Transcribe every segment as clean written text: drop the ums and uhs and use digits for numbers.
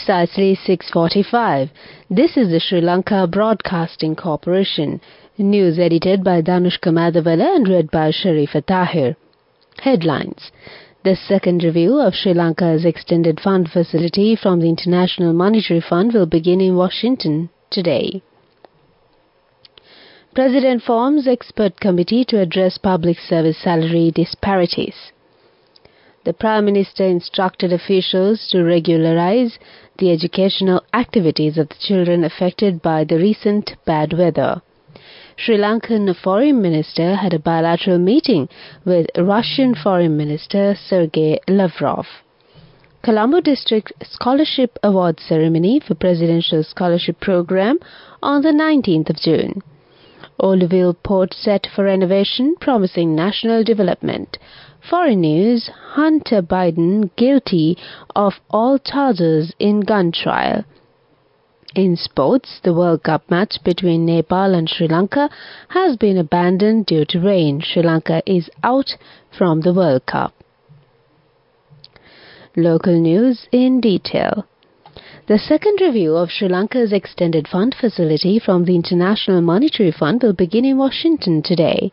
precisely 6:45. This is the Sri Lanka Broadcasting Corporation. News edited by Danushka Madhavala and read by Sharifa Tahir. Headlines. The second review of Sri Lanka's extended fund facility from the International Monetary Fund will begin in Washington today. President forms expert committee to address public service salary disparities. The Prime Minister instructed officials to regularize the educational activities of the children affected by the recent bad weather. Sri Lankan Foreign Minister had a bilateral meeting with Russian Foreign Minister Sergei Lavrov. Colombo District Scholarship Award Ceremony for Presidential Scholarship Program on the 19th of June. Olduville Port set for renovation, promising national development. Foreign news, Hunter Biden guilty of all charges in gun trial. In sports, the World Cup match between Nepal and Sri Lanka has been abandoned due to rain. Sri Lanka is out from the World Cup. Local news in detail. The second review of Sri Lanka's extended fund facility from the International Monetary Fund will begin in Washington today.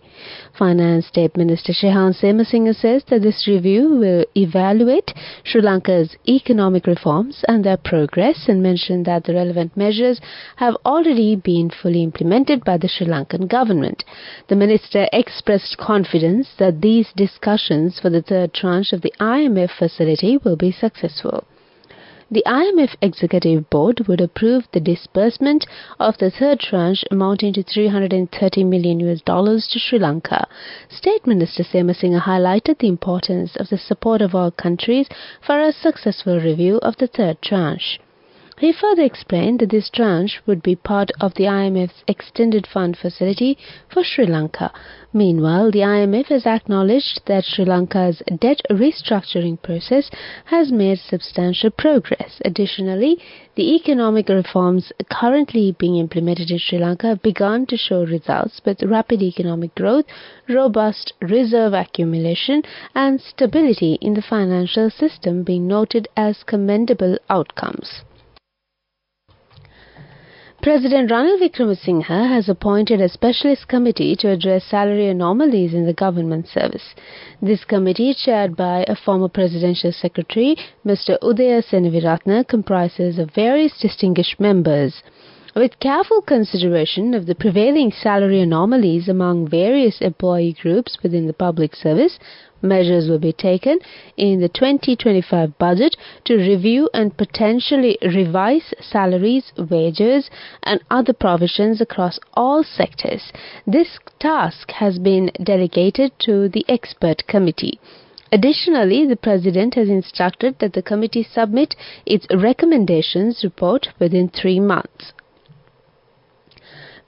Finance State Minister Shehan Semasinga says that this review will evaluate Sri Lanka's economic reforms and their progress, and mentioned that the relevant measures have already been fully implemented by the Sri Lankan government. The minister expressed confidence that these discussions for the third tranche of the IMF facility will be successful. The IMF Executive Board would approve the disbursement of the third tranche amounting to $330 million to Sri Lanka. State Minister Semasinga highlighted the importance of the support of all countries for a successful review of the third tranche. He further explained that this tranche would be part of the IMF's extended fund facility for Sri Lanka. Meanwhile, the IMF has acknowledged that Sri Lanka's debt restructuring process has made substantial progress. Additionally, the economic reforms currently being implemented in Sri Lanka have begun to show results, with rapid economic growth, robust reserve accumulation, and stability in the financial system being noted as commendable outcomes. President Ranil Wickremesinghe has appointed a specialist committee to address salary anomalies in the government service. This committee, chaired by a former presidential secretary, Mr. Udaya Senaviratne, comprises of various distinguished members. With careful consideration of the prevailing salary anomalies among various employee groups within the public service, measures will be taken in the 2025 budget to review and potentially revise salaries, wages, and other provisions across all sectors. This task has been delegated to the expert committee. Additionally, the President has instructed that the committee submit its recommendations report within 3 months.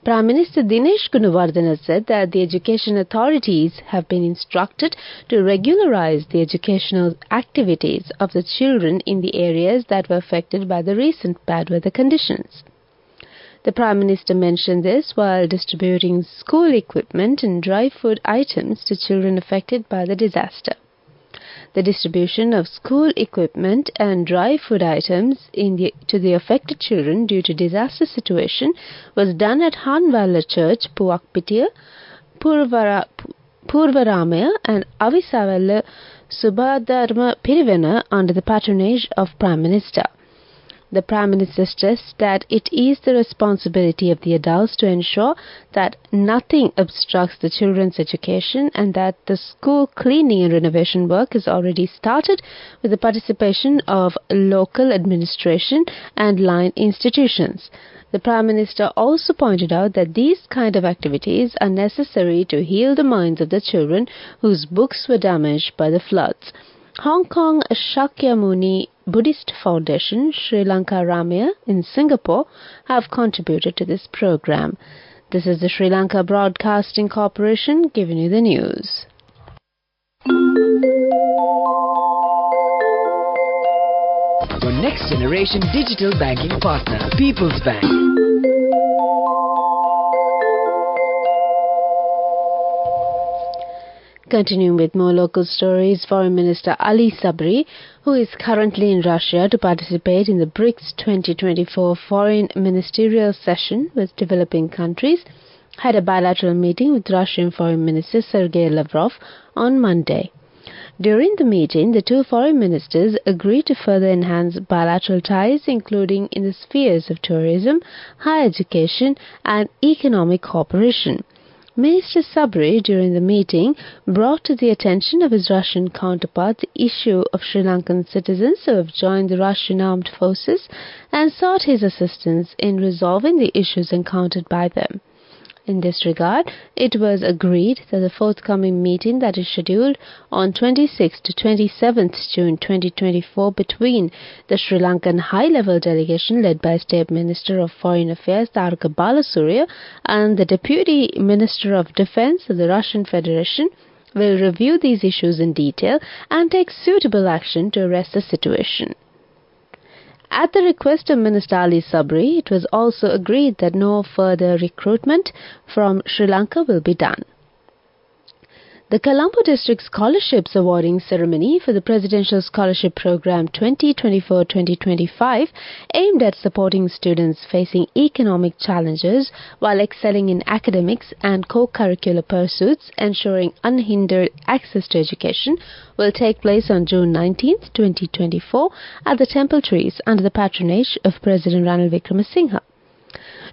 Prime Minister Dinesh Gunawardena said that the education authorities have been instructed to regularize the educational activities of the children in the areas that were affected by the recent bad weather conditions. The Prime Minister mentioned this while distributing school equipment and dry food items to children affected by the disaster. The distribution of school equipment and dry food items to the affected children due to disaster situation was done at Hanwala Church, Puakpitiya, Purvaramaya and Avisavalla Subhadharma Pirivena under the patronage of Prime Minister. The Prime Minister stressed that it is the responsibility of the adults to ensure that nothing obstructs the children's education, and that the school cleaning and renovation work is already started with the participation of local administration and line institutions. The Prime Minister also pointed out that these kind of activities are necessary to heal the minds of the children whose books were damaged by the floods. Hong Kong Shakyamuni Buddhist Foundation, Sri Lanka Ramaya in Singapore have contributed to this program. This is the Sri Lanka Broadcasting Corporation giving you the news. Your next generation digital banking partner, People's Bank. Continuing with more local stories, Foreign Minister Ali Sabri, who is currently in Russia to participate in the BRICS 2024 Foreign Ministerial Session with developing countries, had a bilateral meeting with Russian Foreign Minister Sergei Lavrov on Monday. During the meeting, the two foreign ministers agreed to further enhance bilateral ties, including in the spheres of tourism, higher education, and economic cooperation. Minister Sabri, during the meeting, brought to the attention of his Russian counterpart the issue of Sri Lankan citizens who have joined the Russian armed forces and sought his assistance in resolving the issues encountered by them. In this regard, it was agreed that the forthcoming meeting that is scheduled on 26 to 27 June 2024 between the Sri Lankan high-level delegation led by State Minister of Foreign Affairs Tarka Balasurya and the Deputy Minister of Defense of the Russian Federation will review these issues in detail and take suitable action to arrest the situation. At the request of Minister Ali Sabri, it was also agreed that no further recruitment from Sri Lanka will be done. The Colombo District Scholarships Awarding Ceremony for the Presidential Scholarship Program 2024-2025 aimed at supporting students facing economic challenges while excelling in academics and co-curricular pursuits, ensuring unhindered access to education, will take place on June 19, 2024 at the Temple Trees under the patronage of President Ranil Wickremesinghe.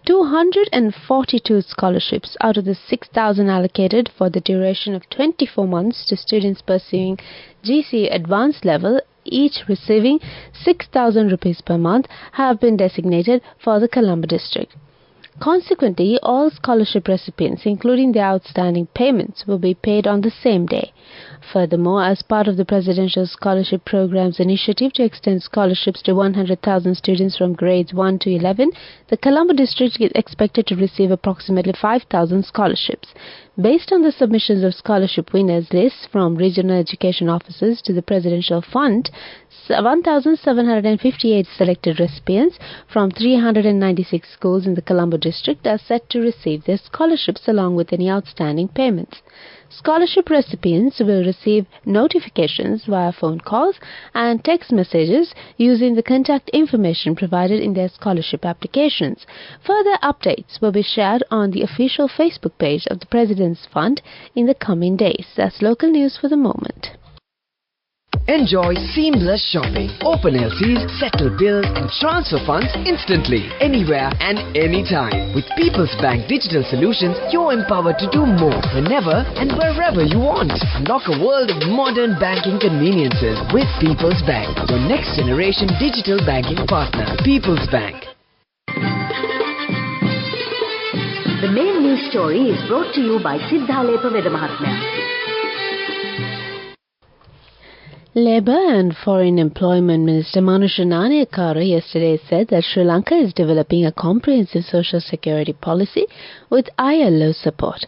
242 scholarships out of the 6,000 allocated for the duration of 24 months to students pursuing GC Advanced level, each receiving 6,000 rupees per month, have been designated for the Colombo district. Consequently, all scholarship recipients, including their outstanding payments, will be paid on the same day. Furthermore, as part of the Presidential Scholarship Program's initiative to extend scholarships to 100,000 students from grades 1 to 11, the Colombo district is expected to receive approximately 5,000 scholarships. Based on the submissions of scholarship winners lists from regional education officers to the Presidential Fund, 1,758 selected recipients from 396 schools in the Colombo district are set to receive their scholarships along with any outstanding payments. Scholarship recipients will receive notifications via phone calls and text messages using the contact information provided in their scholarship applications. Further updates will be shared on the official Facebook page of the President's Fund in the coming days. That's local news for the moment. Enjoy seamless shopping. Open LCs, settle bills and transfer funds instantly, anywhere and anytime. With People's Bank Digital Solutions, you're empowered to do more whenever and wherever you want. Unlock a world of modern banking conveniences with People's Bank, your next generation digital banking partner. People's Bank. The main news story is brought to you by Sinhala Mahatmya. Labour and Foreign Employment Minister Manusha Nanayakkara yesterday said that Sri Lanka is developing a comprehensive social security policy with ILO support.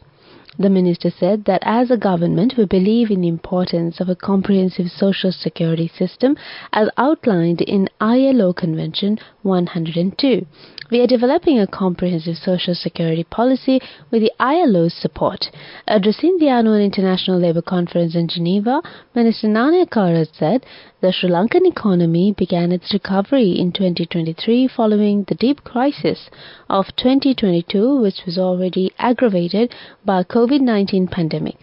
The minister said that as a government we believe in the importance of a comprehensive social security system as outlined in ILO Convention 102. We are developing a comprehensive social security policy with the ILO's support. Addressing the annual International Labour Conference in Geneva, Minister Nanayakkara said the Sri Lankan economy began its recovery in 2023 following the deep crisis of 2022, which was already aggravated by COVID-19 pandemic.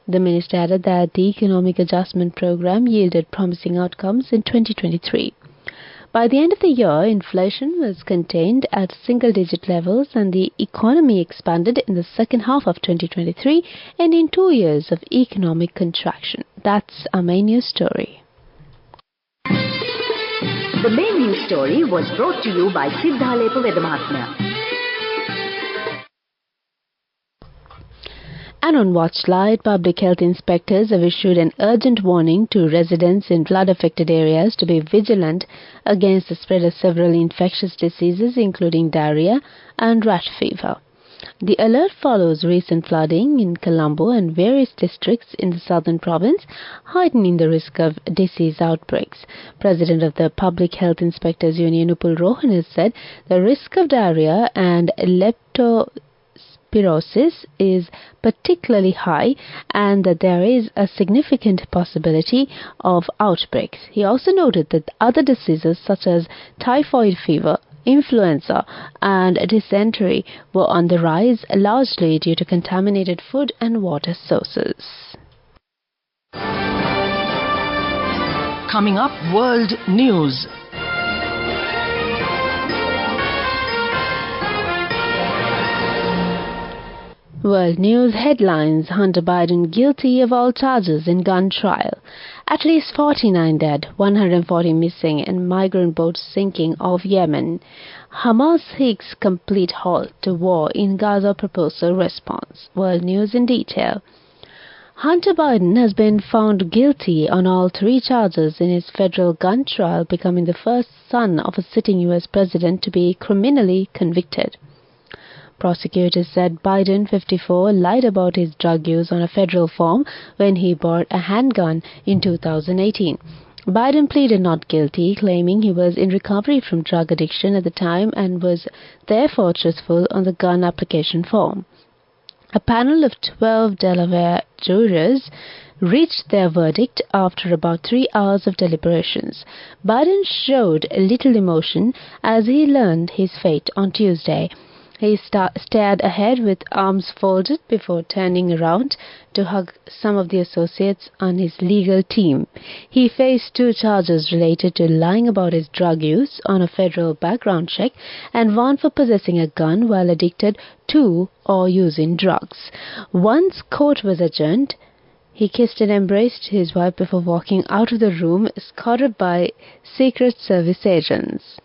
The minister added that the economic adjustment program yielded promising outcomes in 2023. By the end of the year, inflation was contained at single-digit levels and the economy expanded in the second half of 2023, ending 2 years of economic contraction. That's our main news story. The main news story was brought to you by Sinhala Mahatmya. And on Watchlight, public health inspectors have issued an urgent warning to residents in flood-affected areas to be vigilant against the spread of several infectious diseases including diarrhea and rat fever. The alert follows recent flooding in Colombo and various districts in the southern province, heightening the risk of disease outbreaks. President of the Public Health Inspectors Union, Upul Rohan, has said the risk of diarrhea and leptospirosis is particularly high and that there is a significant possibility of outbreaks. He also noted that other diseases such as typhoid fever, influenza and dysentery were on the rise, largely due to contaminated food and water sources. Coming up, World News. World News headlines: Hunter Biden guilty of all charges in gun trial. At least 49 dead, 140 missing and migrant boats sinking off Yemen. Hamas seeks complete halt to war in Gaza proposal response. World News in detail. Hunter Biden has been found guilty on all 3 charges in his federal gun trial, becoming the first son of a sitting U.S. president to be criminally convicted. Prosecutors said Biden, 54, lied about his drug use on a federal form when he bought a handgun in 2018. Biden pleaded not guilty, claiming he was in recovery from drug addiction at the time and was therefore truthful on the gun application form. A panel of 12 Delaware jurors reached their verdict after about 3 hours of deliberations. Biden showed little emotion as he learned his fate on Tuesday. He stared ahead with arms folded before turning around to hug some of the associates on his legal team. He faced 2 charges related to lying about his drug use on a federal background check and 1 for possessing a gun while addicted to or using drugs. Once court was adjourned, he kissed and embraced his wife before walking out of the room, escorted by Secret Service agents.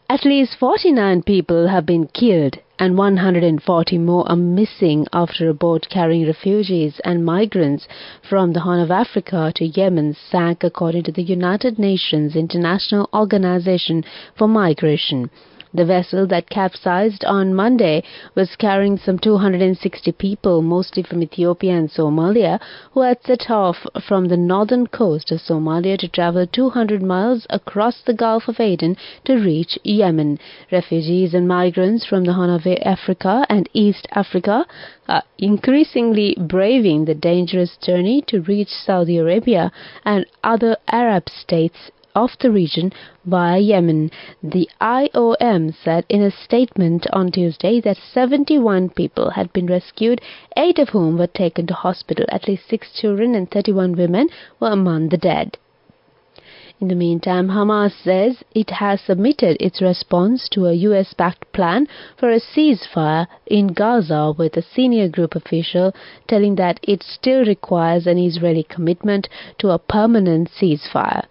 At least 49 people have been killed and 140 more are missing after a boat carrying refugees and migrants from the Horn of Africa to Yemen sank, according to the United Nations International Organization for Migration. The vessel that capsized on Monday was carrying some 260 people, mostly from Ethiopia and Somalia, who had set off from the northern coast of Somalia to travel 200 miles across the Gulf of Aden to reach Yemen. Refugees and migrants from the Horn of Africa and East Africa are increasingly braving the dangerous journey to reach Saudi Arabia and other Arab states of the region via Yemen. The IOM said in a statement on Tuesday that 71 people had been rescued, 8 of whom were taken to hospital. At least 6 children and 31 women were among the dead. In the meantime, Hamas says it has submitted its response to a U.S.-backed plan for a ceasefire in Gaza, with a senior group official telling that it still requires an Israeli commitment to a permanent ceasefire.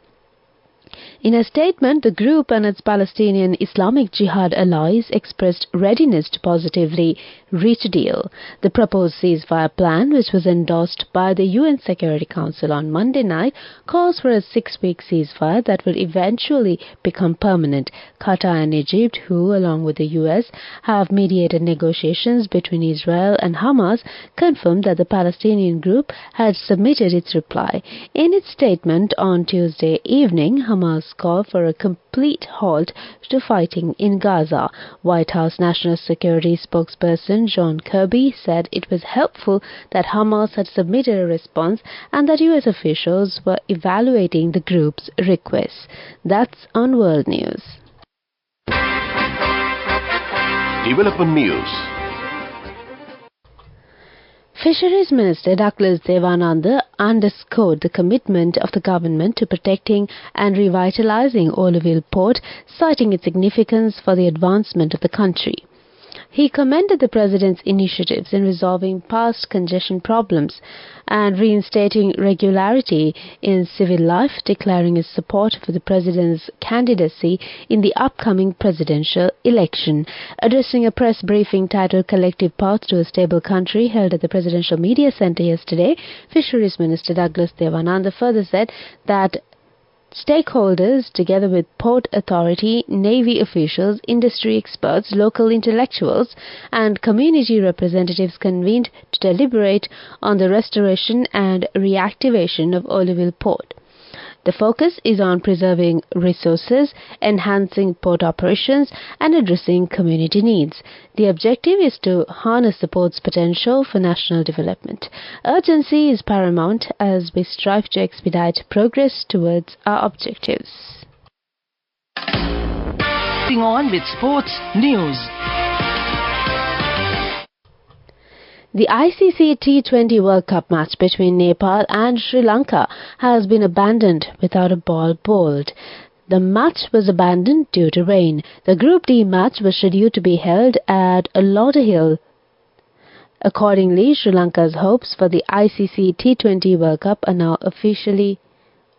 In a statement, the group and its Palestinian Islamic Jihad allies expressed readiness to positively reach a deal. The proposed ceasefire plan, which was endorsed by the UN Security Council on Monday night, calls for a 6-week ceasefire that will eventually become permanent. Qatar and Egypt, who, along with the US, have mediated negotiations between Israel and Hamas, confirmed that the Palestinian group had submitted its reply. In its statement on Tuesday evening, Hamas called for a complete halt to fighting in Gaza. White House National Security spokesperson John Kirby said it was helpful that Hamas had submitted a response and that U.S. officials were evaluating the group's requests. That's on World News. Development News. Fisheries Minister Douglas Devananda underscored the commitment of the government to protecting and revitalizing Olivelle Port, citing its significance for the advancement of the country. He commended the President's initiatives in resolving past congestion problems and reinstating regularity in civil life, declaring his support for the President's candidacy in the upcoming presidential election. Addressing a press briefing titled Collective Path to a Stable Country held at the Presidential Media Center yesterday, Fisheries Minister Douglas Devananda further said that stakeholders, together with Port Authority, Navy officials, industry experts, local intellectuals and community representatives convened to deliberate on the restoration and reactivation of Olivelle Port. The focus is on preserving resources, enhancing port operations, and addressing community needs. The objective is to harness the port's potential for national development. Urgency is paramount as we strive to expedite progress towards our objectives. Moving on with sports news. The ICC T20 World Cup match between Nepal and Sri Lanka has been abandoned without a ball bowled. The match was abandoned due to rain. The Group D match was scheduled to be held at Lauderhill. Accordingly, Sri Lanka's hopes for the ICC T20 World Cup are now officially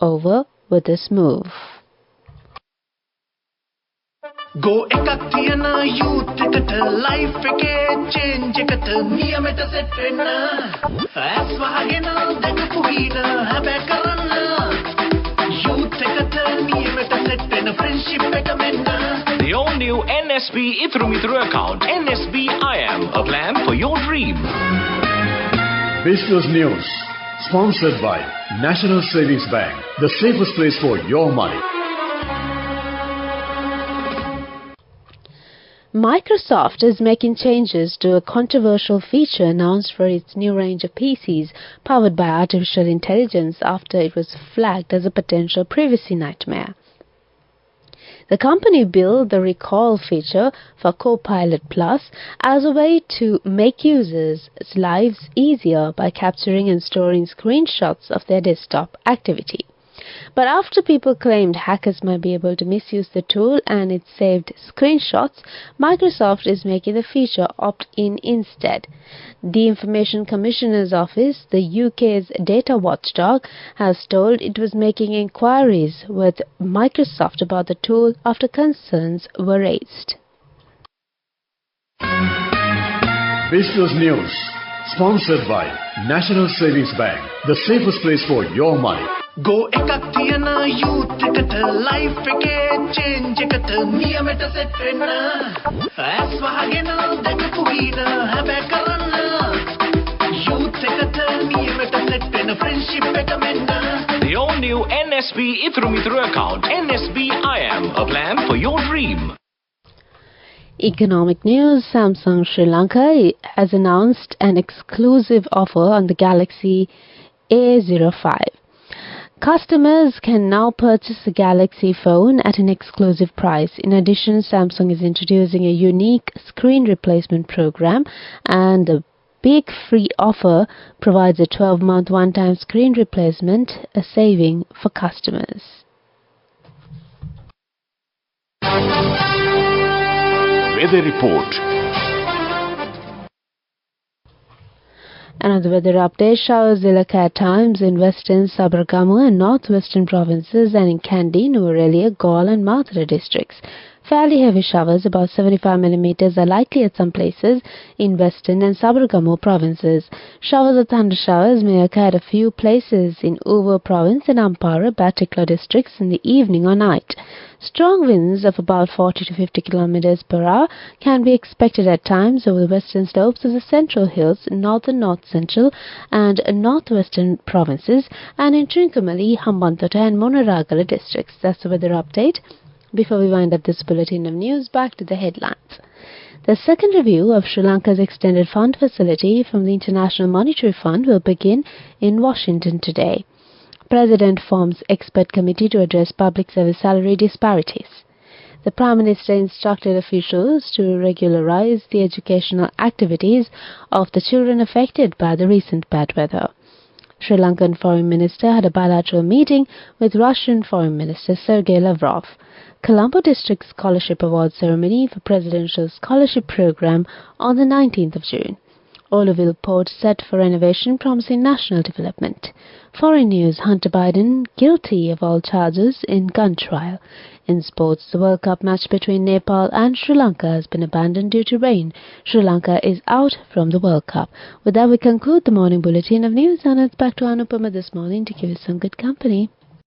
over with this move. Go ekak thiyana youth eකට life එකේ change එකට නියමෙට set වෙන්න ඇස් වහගෙන දැකපු හින හැබැ කරන්න youth එකට නියමෙට set වෙන friendship එක මෙන්න. The all-new NSB Itru account, NSB IM, a plan for your dream. Business News, sponsored by National Savings Bank, the safest place for your money. Microsoft is making changes to a controversial feature announced for its new range of PCs powered by artificial intelligence after it was flagged as a potential privacy nightmare. The company built the recall feature for Copilot Plus as a way to make users' lives easier by capturing and storing screenshots of their desktop activity. But after people claimed hackers might be able to misuse the tool and it saved screenshots, Microsoft is making the feature opt-in instead. The Information Commissioner's Office, the UK's data watchdog, has told it was making inquiries with Microsoft about the tool after concerns were raised. Business News, sponsored by National Savings Bank, the safest place for your money. Go ekak thiyana youth එකට life එකේ change එකට නියමෙට set වෙන්න ඇස් වහගෙන දැකපු හින හැබැ කරන්න youth එකට නියමෙට set වෙන friendship එක මෙන්න. The all-new NSB Itru account, NSB IM, a plan for your dream. Economic news. Samsung Sri Lanka has announced an exclusive offer on the Galaxy A05. Customers can now purchase the Galaxy phone at an exclusive price. In addition, Samsung is introducing a unique screen replacement program, and the big free offer provides a 12-month one-time screen replacement, a saving for customers. Weather report. Another weather update. Showers will occur at times in western Sabargamu and northwestern provinces and in Kandy, Nuwara, Galle and Mathura districts. Fairly heavy showers, about 75 mm, are likely at some places in western and Sabargamu provinces. Showers or thunder showers may occur at a few places in Uva province and Ampara, Batikla districts in the evening or night. Strong winds of about 40 to 50 km per hour can be expected at times over the western slopes of the central hills, northern, north-central and northwestern provinces, and in Trincomalee, Hambantota and Monaragala districts. That's the weather update. Before we wind up this bulletin of news, back to the headlines. The second review of Sri Lanka's extended fund facility from the International Monetary Fund will begin in Washington today. President forms expert committee to address public service salary disparities. The Prime Minister instructed officials to regularize the educational activities of the children affected by the recent bad weather. Sri Lankan Foreign Minister had a bilateral meeting with Russian Foreign Minister Sergei Lavrov. Colombo District Scholarship Award ceremony for Presidential Scholarship Program on the 19th of June. Oroville Port set for renovation promising national development. Foreign news. Hunter Biden guilty of all charges in gun trial. In sports, the World Cup match between Nepal and Sri Lanka has been abandoned due to rain. Sri Lanka is out from the World Cup. With that, we conclude the morning bulletin of news, and it's back to Anupama this morning to give you some good company.